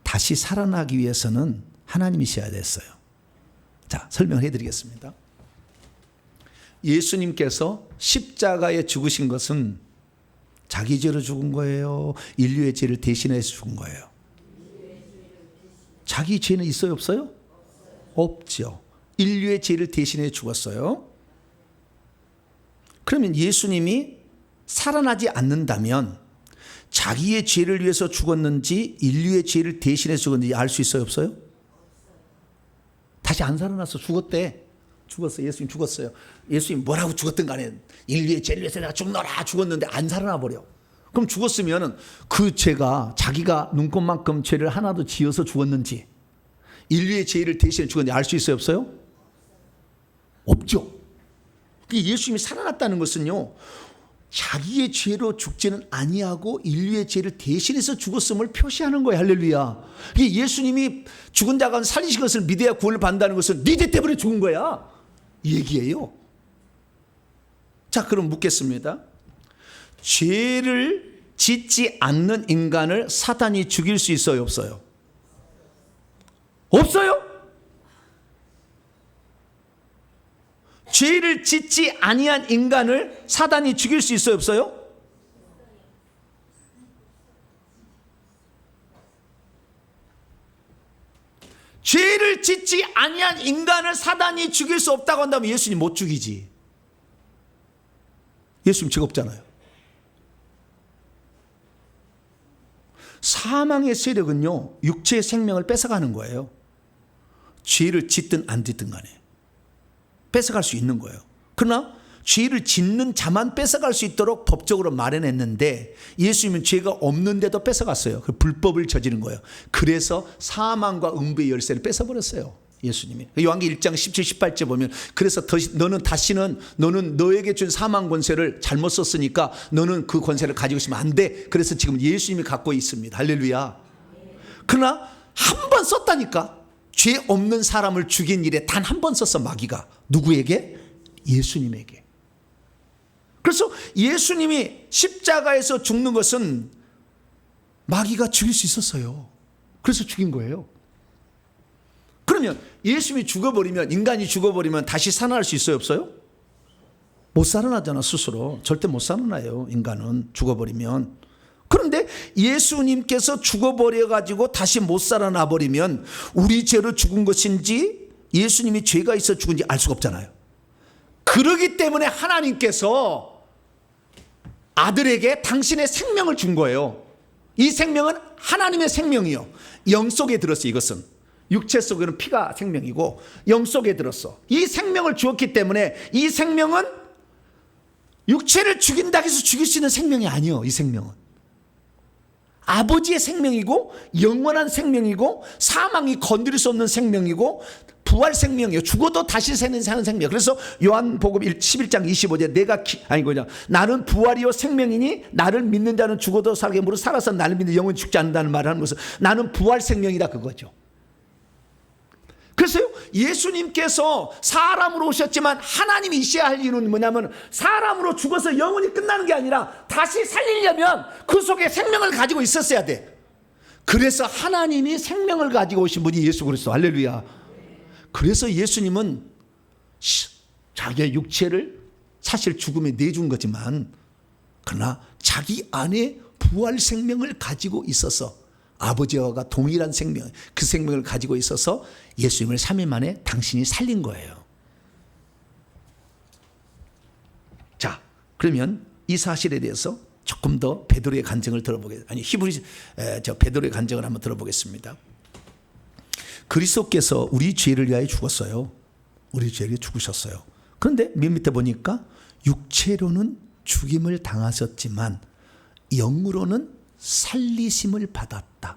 S1: 다시 살아나기 위해서는 하나님이셔야 됐어요. 자, 설명을 해드리겠습니다. 예수님께서 십자가에 죽으신 것은 자기 죄로 죽은 거예요? 인류의 죄를 대신해서 죽은 거예요? 자기 죄는 있어요, 없어요? 없죠. 인류의 죄를 대신해 죽었어요. 그러면 예수님이 살아나지 않는다면 자기의 죄를 위해서 죽었는지 인류의 죄를 대신해 죽었는지 알 수 있어요, 없어요? 다시 안 살아나서 죽었대. 죽었어요. 예수님 죽었어요. 예수님 뭐라고 죽었든 간에 인류의 죄를 위해서 내가 죽노라 죽었는데 안 살아나 버려. 그럼 죽었으면 그 죄가 자기가 눈곱만큼 죄를 하나도 지어서 죽었는지 인류의 죄를 대신해 죽었는지 알 수 있어요, 없어요? 없죠. 예수님이 살아났다는 것은요, 자기의 죄로 죽지는 아니하고 인류의 죄를 대신해서 죽었음을 표시하는 거예요. 할렐루야. 예수님이 죽은 자 가운데 살리신 것을 믿어야 구원을 받는다는 것은 네 죄 때문에 죽은 거야 이 얘기예요. 자, 그럼 묻겠습니다. 죄를 짓지 않는 인간을 사단이 죽일 수 있어요, 없어요? 없어요? 죄를 짓지 아니한 인간을 사단이 죽일 수 있어요, 없어요? 죄를 짓지 아니한 인간을 사단이 죽일 수 없다고 한다면 예수님 못 죽이지. 예수님 죄가 없잖아요. 사망의 세력은요, 육체의 생명을 뺏어가는 거예요. 죄를 짓든 안 짓든 간에 뺏어갈 수 있는 거예요. 그러나 죄를 짓는 자만 뺏어갈 수 있도록 법적으로 마련했는데 예수님은 죄가 없는데도 뺏어갔어요. 그 불법을 저지른 거예요. 그래서 사망과 음부의 열쇠를 뺏어버렸어요, 예수님이. 요한계시록 1장 17, 18절 보면 그래서 너는 너에게 준 사망 권세를 잘못 썼으니까 너는 그 권세를 가지고 있으면 안 돼. 그래서 지금 예수님이 갖고 있습니다. 할렐루야. 그러나 한 번 썼다니까. 죄 없는 사람을 죽인 일에 단 한 번 썼어, 마귀가. 누구에게? 예수님에게. 그래서 예수님이 십자가에서 죽는 것은 마귀가 죽일 수 있었어요. 그래서 죽인 거예요. 그러면 예수님이 죽어버리면, 인간이 죽어버리면 다시 살아날 수 있어요, 없어요? 못 살아나잖아, 스스로. 절대 못 살아나요, 인간은 죽어버리면. 그런데 예수님께서 죽어버려가지고 다시 못 살아나 버리면 우리 죄로 죽은 것인지 예수님이 죄가 있어 죽은지 알 수가 없잖아요. 그러기 때문에 하나님께서 아들에게 당신의 생명을 준 거예요. 이 생명은 하나님의 생명이요, 영 속에 들었어요. 이것은 육체 속에는 피가 생명이고 영 속에 들었어. 이 생명을 주었기 때문에 이 생명은 육체를 죽인다 해서 죽일 수 있는 생명이 아니에요. 이 생명은 아버지의 생명이고 영원한 생명이고 사망이 건드릴 수 없는 생명이고 부활 생명이에요. 죽어도 다시 사는 생명. 그래서 요한복음 11장 25절 나는 부활이요 생명이니 나를 믿는 자는 죽어도 살게 무릇 살아서 나를 믿는 영원히 죽지 않는다는 말을 하는 것은 나는 부활 생명이다, 그거죠. 그래서 예수님께서 사람으로 오셨지만 하나님이셔야 할 이유는 뭐냐면 사람으로 죽어서 영원히 끝나는 게 아니라 다시 살리려면 그 속에 생명을 가지고 있었어야 돼. 그래서 하나님이 생명을 가지고 오신 분이 예수 그리스도. 할렐루야. 그래서 예수님은 자기의 육체를 사실 죽음에 내준 거지만 그러나 자기 안에 부활 생명을 가지고 있어서 아버지와 동일한 생명, 그 생명을 가지고 있어서 예수님을 3일 만에 당신이 살린 거예요. 자, 그러면 이 사실에 대해서 조금 더 베드로의 간증을 들어보겠습니다. 베드로의 간증을 한번 들어보겠습니다. 그리스도께서 우리 죄를 위하여 죽었어요. 우리 죄를 죽으셨어요. 그런데 맨 밑에 보니까 육체로는 죽임을 당하셨지만 영으로는 살리심을 받았다.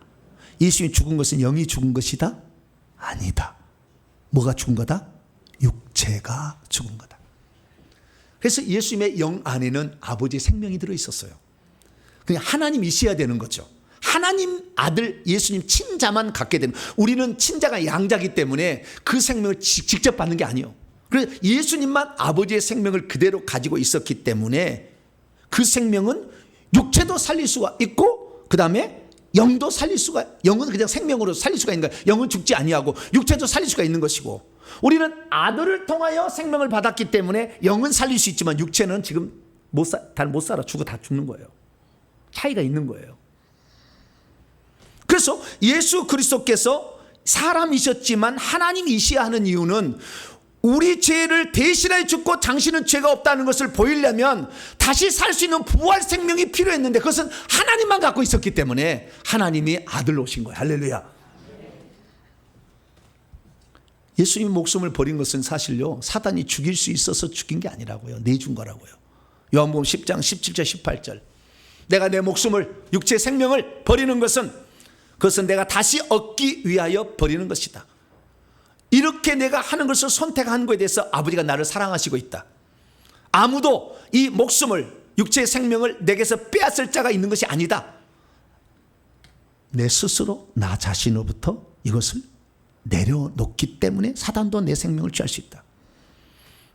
S1: 예수님이 죽은 것은 영이 죽은 것이다? 아니다. 뭐가 죽은 거다? 육체가 죽은 거다. 그래서 예수님의 영 안에는 아버지의 생명이 들어있었어요. 그냥 하나님이셔야 되는 거죠. 하나님 아들 예수님 친자만 갖게 되는, 우리는 친자가 양자기 때문에 그 생명을 직접 받는 게 아니에요. 그래서 예수님만 아버지의 생명을 그대로 가지고 있었기 때문에 그 생명은 육체도 살릴 수가 있고 그 다음에 영도 살릴 수가, 영은 그냥 생명으로 살릴 수가 있는 거예요. 영은 죽지 아니하고 육체도 살릴 수가 있는 것이고, 우리는 아들을 통하여 생명을 받았기 때문에 영은 살릴 수 있지만 육체는 지금 못 살아. 죽어 다 죽는 거예요. 차이가 있는 거예요. 그래서 예수 그리스도께서 사람이셨지만 하나님이시야 하는 이유는 우리 죄를 대신하여 죽고 당신은 죄가 없다는 것을 보이려면 다시 살 수 있는 부활 생명이 필요했는데 그것은 하나님만 갖고 있었기 때문에 하나님이 아들로 오신 거예요. 할렐루야. 예수님 목숨을 버린 것은 사실요, 사단이 죽일 수 있어서 죽인 게 아니라고요. 내준 거라고요. 요한복음 10장 17절 18절. 내가 내 목숨을, 육체 생명을 버리는 것은 그것은 내가 다시 얻기 위하여 버리는 것이다. 이렇게 내가 하는 것을 선택한 것에 대해서 아버지가 나를 사랑하시고 있다. 아무도 이 목숨을, 육체의 생명을 내게서 빼앗을 자가 있는 것이 아니다. 내 스스로 나 자신으로부터 이것을 내려놓기 때문에 사단도 내 생명을 취할 수 있다.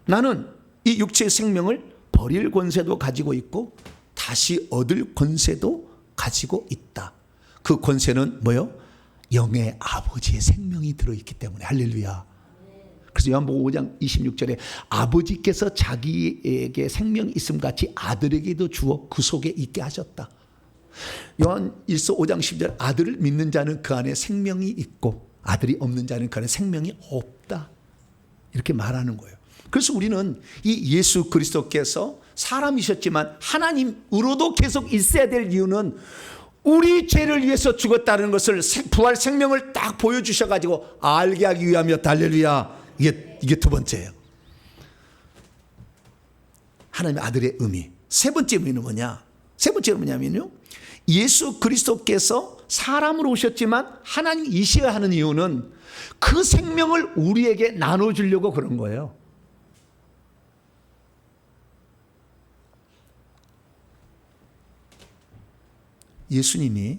S1: 나는 이 육체의 생명을 버릴 권세도 가지고 있고 다시 얻을 권세도 가지고 있다. 그 권세는 뭐요? 영의 아버지의 생명이 들어있기 때문에. 할렐루야. 그래서 요한복음 5장 26절에 아버지께서 자기에게 생명이 있음 같이 아들에게도 주어 그 속에 있게 하셨다. 요한 1서 5장 10절 아들을 믿는 자는 그 안에 생명이 있고 아들이 없는 자는 그 안에 생명이 없다. 이렇게 말하는 거예요. 그래서 우리는 이 예수 그리스도께서 사람이셨지만 하나님으로도 계속 있어야 될 이유는 우리 죄를 위해서 죽었다는 것을 부활 생명을 딱 보여주셔가지고 알게 하기 위함이었다. 할렐루야. 이게 두 번째예요. 하나님의 아들의 의미. 세 번째 의미는 뭐냐? 세 번째는 뭐냐면요, 예수 그리스도께서 사람으로 오셨지만 하나님이셔야 하는 이유는 그 생명을 우리에게 나눠주려고 그런 거예요. 예수님이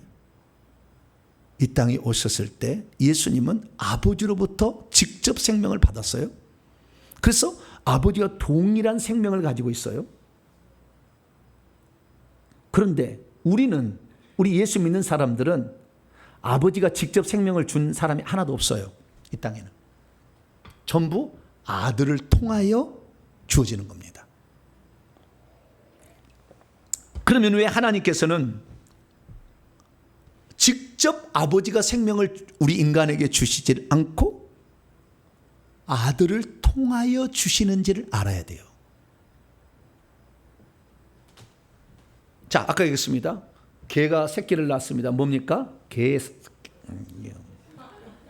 S1: 이 땅에 오셨을 때 예수님은 아버지로부터 직접 생명을 받았어요. 그래서 아버지와 동일한 생명을 가지고 있어요. 그런데 우리 예수 믿는 사람들은 아버지가 직접 생명을 준 사람이 하나도 없어요. 이 땅에는. 전부 아들을 통하여 주어지는 겁니다. 그러면 왜 하나님께서는 직접 아버지가 생명을 우리 인간에게 주시지 않고 아들을 통하여 주시는지를 알아야 돼요. 자, 아까 얘기했습니다. 개가 새끼를 낳습니다. 뭡니까?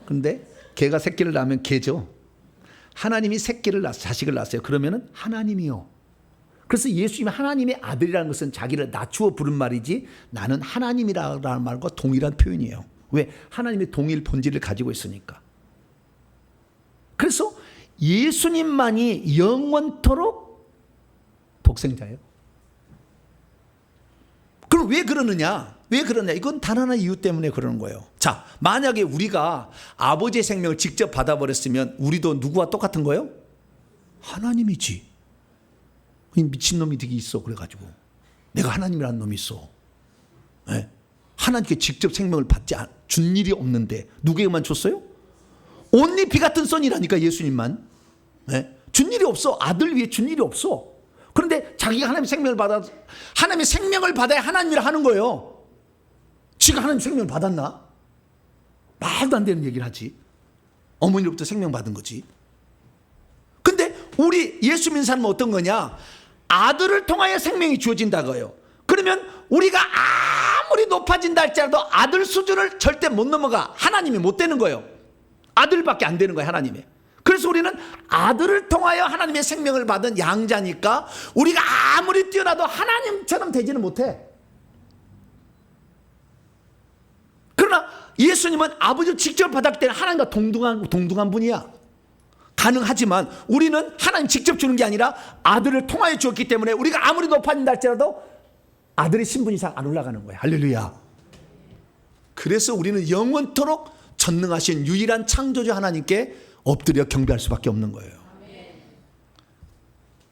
S1: 근데 개가 새끼를 낳으면 개죠. 하나님이 자식을 낳았어요. 그러면은 하나님이요. 그래서 예수님이 하나님의 아들이라는 것은 자기를 낮추어 부른 말이지 나는 하나님이라는 말과 동일한 표현이에요. 왜? 하나님의 동일 본질을 가지고 있으니까. 그래서 예수님만이 영원토록 독생자예요. 그럼 왜 그러느냐? 이건 단 하나의 이유 때문에 그러는 거예요. 자, 만약에 우리가 아버지의 생명을 직접 받아버렸으면 우리도 누구와 똑같은 거예요? 하나님이지. 미친놈이 되게 있어. 그래가지고 내가 하나님이라는 놈이 있어. 네? 하나님께 직접 생명을 준 일이 없는데 누구에게만 줬어요? 온리 비 같은 선이라니까. 예수님만. 네? 준 일이 없어. 아들 위해 준 일이 없어. 그런데 자기가 하나님의 생명을 받아, 하나님의 생명을 받아야 하나님이라 하는 거예요. 지가 하나님의 생명을 받았나? 말도 안 되는 얘기를 하지. 어머니로부터 생명 받은 거지. 근데 우리 예수 믿는 사람은 어떤 거냐? 아들을 통하여 생명이 주어진다고요. 그러면 우리가 아무리 높아진다 할지라도 아들 수준을 절대 못 넘어가. 하나님이 못 되는 거예요. 아들밖에 안 되는 거예요, 하나님이. 그래서 우리는 아들을 통하여 하나님의 생명을 받은 양자니까 우리가 아무리 뛰어나도 하나님처럼 되지는 못해. 그러나 예수님은 아버지를 직접 받았기 때문에 하나님과 동등한 분이야. 가능하지만 우리는 하나님 직접 주는 게 아니라 아들을 통하여 주었기 때문에 우리가 아무리 높아진다 할지라도 아들의 신분 이상 안 올라가는 거야. 할렐루야. 그래서 우리는 영원토록 전능하신 유일한 창조주 하나님께 엎드려 경배할 수밖에 없는 거예요.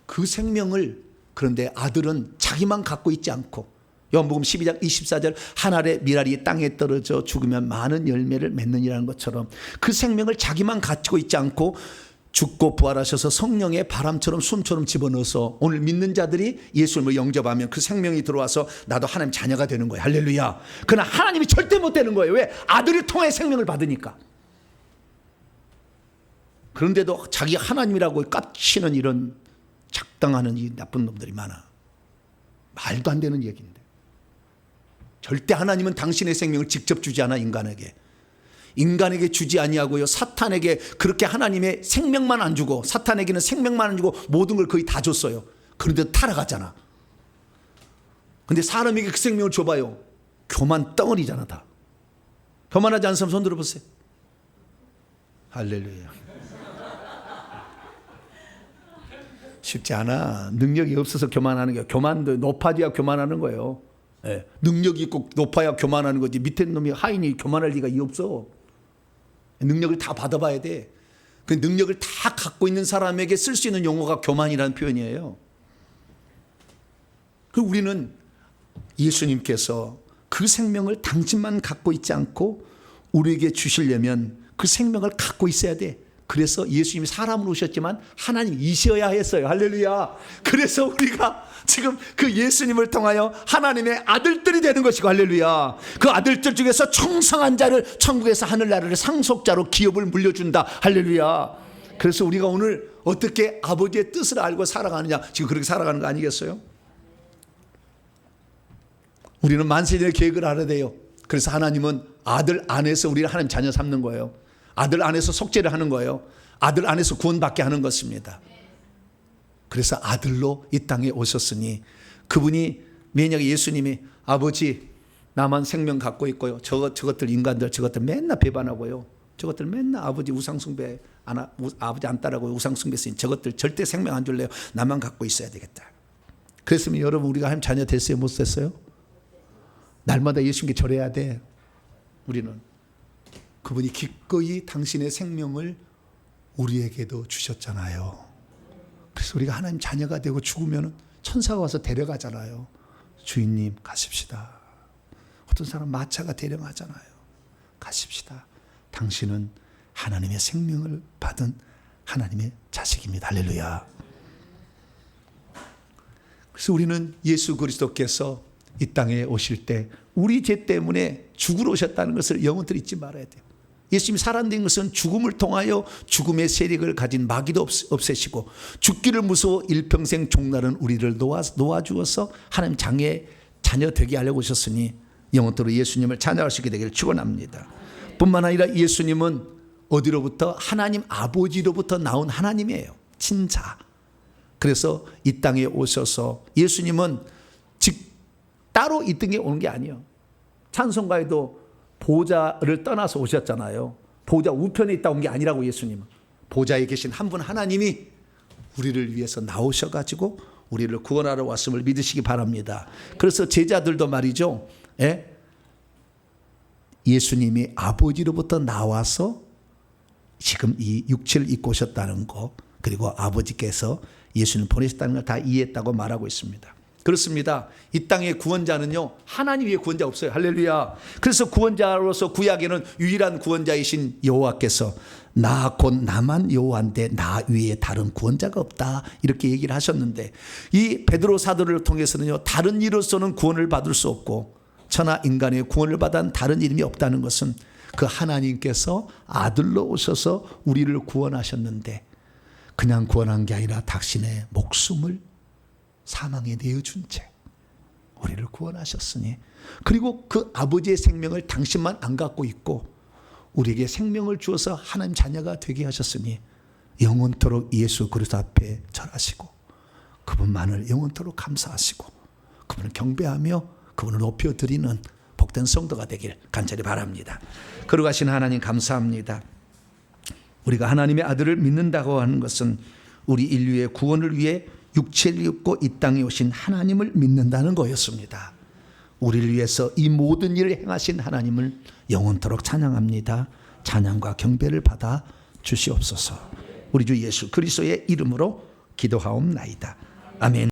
S1: 그 생명을, 그런데 아들은 자기만 갖고 있지 않고, 요한복음 12장 24절 한 알의 밀알이 땅에 떨어져 죽으면 많은 열매를 맺느니라는 것처럼 그 생명을 자기만 가지고 있지 않고 죽고 부활하셔서 성령의 바람처럼 숨처럼 집어넣어서 오늘 믿는 자들이 예수님을 영접하면 그 생명이 들어와서 나도 하나님 자녀가 되는 거예요. 할렐루야. 그러나 하나님이 절대 못 되는 거예요. 왜? 아들을 통해 생명을 받으니까. 그런데도 자기 하나님이라고 깝치는 이런 작당하는 이 나쁜 놈들이 많아. 말도 안 되는 얘기인데. 절대 하나님은 당신의 생명을 직접 주지 않아. 인간에게 주지 아니하고요, 사탄에게 그렇게 하나님의 생명만 안 주고, 사탄에게는 생명만 안 주고 모든 걸 거의 다 줬어요. 그런데 타락하잖아. 근데 사람에게 그 생명을 줘봐요. 교만 덩어리잖아. 다 교만하지 않은 사람 손 들어보세요. 할렐루야. 쉽지 않아. 능력이 없어서 교만하는 게, 교만도 높아져야 교만하는 거예요. 네. 능력이 있고 높아야 교만하는 거지. 밑에 놈이 하인이 교만할 리가 없어. 능력을 다 받아봐야 돼. 그 능력을 다 갖고 있는 사람에게 쓸 수 있는 용어가 교만이라는 표현이에요. 그리고 우리는 예수님께서 그 생명을 당신만 갖고 있지 않고 우리에게 주시려면 그 생명을 갖고 있어야 돼. 그래서 예수님이 사람으로 오셨지만 하나님이셔야 했어요. 할렐루야. 그래서 우리가 지금 그 예수님을 통하여 하나님의 아들들이 되는 것이고, 할렐루야. 그 아들들 중에서 청성한 자를 천국에서 하늘나라를 상속자로 기업을 물려준다. 할렐루야. 그래서 우리가 오늘 어떻게 아버지의 뜻을 알고 살아가느냐, 지금 그렇게 살아가는 거 아니겠어요? 우리는 만세전의 계획을 알아야 돼요. 그래서 하나님은 아들 안에서 우리를 하나님 자녀 삼는 거예요. 아들 안에서 속죄를 하는 거예요. 아들 안에서 구원받게 하는 것입니다. 그래서 아들로 이 땅에 오셨으니, 그분이 만약에 예수님이 아버지 나만 생명 갖고 있고요, 저것들 인간들 저것들 맨날 배반하고요, 저것들 맨날 아버지 우상숭배 아버지 안 따라고 우상숭배 쓰니 저것들 절대 생명 안 줄래요, 나만 갖고 있어야 되겠다. 그랬으면 여러분 우리가 하나님 자녀 됐어요, 못 됐어요? 날마다 예수님께 절해야 돼. 우리는 그분이 기꺼이 당신의 생명을 우리에게도 주셨잖아요. 그래서 우리가 하나님 자녀가 되고 죽으면 천사가 와서 데려가잖아요. 주인님 가십시다. 어떤 사람 마차가 데려가잖아요. 가십시다. 당신은 하나님의 생명을 받은 하나님의 자식입니다. 할렐루야. 그래서 우리는 예수 그리스도께서 이 땅에 오실 때 우리 죄 때문에 죽으러 오셨다는 것을 영원토록 잊지 말아야 돼요. 예수님이 살아낸 것은 죽음을 통하여 죽음의 세력을 가진 마귀도 없애시고, 죽기를 무서워 일평생 종날은 우리를 놓아주어서 하나님 장의 자녀 되게 하려고 오셨으니 영원토록 예수님을 찬양할 수 있게 되기를 축원합니다. 뿐만 아니라 예수님은 어디로부터? 하나님 아버지로부터 나온 하나님이에요. 친자. 그래서 이 땅에 오셔서 예수님은 따로 이 땅에 오는 게 아니에요. 찬송가에도 보좌를 떠나서 오셨잖아요. 보좌 우편에 있다 온 게 아니라고. 예수님은 보좌에 계신 한 분 하나님이 우리를 위해서 나오셔가지고 우리를 구원하러 왔음을 믿으시기 바랍니다. 그래서 제자들도 말이죠, 예수님이 아버지로부터 나와서 지금 이 육체를 입고 오셨다는 거, 그리고 아버지께서 예수님 보내셨다는 걸 다 이해했다고 말하고 있습니다. 그렇습니다. 이 땅의 구원자는요, 하나님 외에 구원자 없어요. 할렐루야. 그래서 구원자로서 구약에는 유일한 구원자이신 여호와께서 나 곧 나만 여호와인데 나 외에 다른 구원자가 없다, 이렇게 얘기를 하셨는데, 이 베드로 사도를 통해서는요, 다른 이로서는 구원을 받을 수 없고 천하 인간의 구원을 받은 다른 이름이 없다는 것은 그 하나님께서 아들로 오셔서 우리를 구원하셨는데, 그냥 구원한 게 아니라 당신의 목숨을 사망에 내어준 채 우리를 구원하셨으니, 그리고 그 아버지의 생명을 당신만 안 갖고 있고 우리에게 생명을 주어서 하나님 자녀가 되게 하셨으니 영원토록 예수 그리스도 앞에 절하시고 그분만을 영원토록 감사하시고 그분을 경배하며 그분을 높여드리는 복된 성도가 되길 간절히 바랍니다. 거룩하신 하나님, 감사합니다. 우리가 하나님의 아들을 믿는다고 하는 것은 우리 인류의 구원을 위해 육체를 입고 이 땅에 오신 하나님을 믿는다는 거였습니다. 우리를 위해서 이 모든 일을 행하신 하나님을 영원토록 찬양합니다. 찬양과 경배를 받아 주시옵소서. 우리 주 예수 그리스도의 이름으로 기도하옵나이다. 아멘.